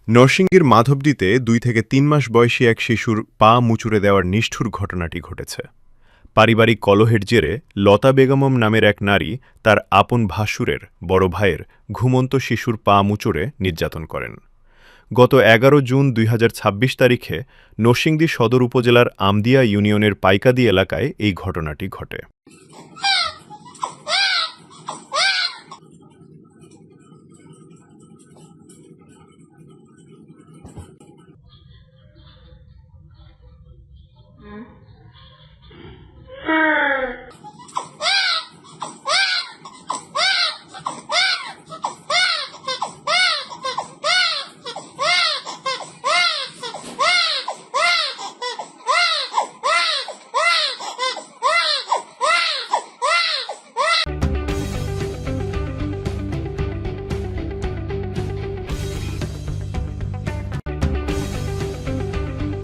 নরসিংদীর মাধবদীতে ২ থেকে ৩ মাস বয়সী এক শিশুর পা মুচুড়ে দেওয়ার নিষ্ঠুর ঘটনাটি ঘটেছে। পারিবারিক কলহের জেরে লতা বেগম নামের এক নারী তার আপন ভাসুরের বড় ভাইয়ের ঘুমন্ত শিশুর পা মুচড়ে নির্যাতন করেন। গত ১১ জুন ২০২৬ তারিখে নরসিংদী সদর উপজেলার আমদিয়া ইউনিয়নের পাইকাদি এলাকায় এই ঘটনাটি ঘটে।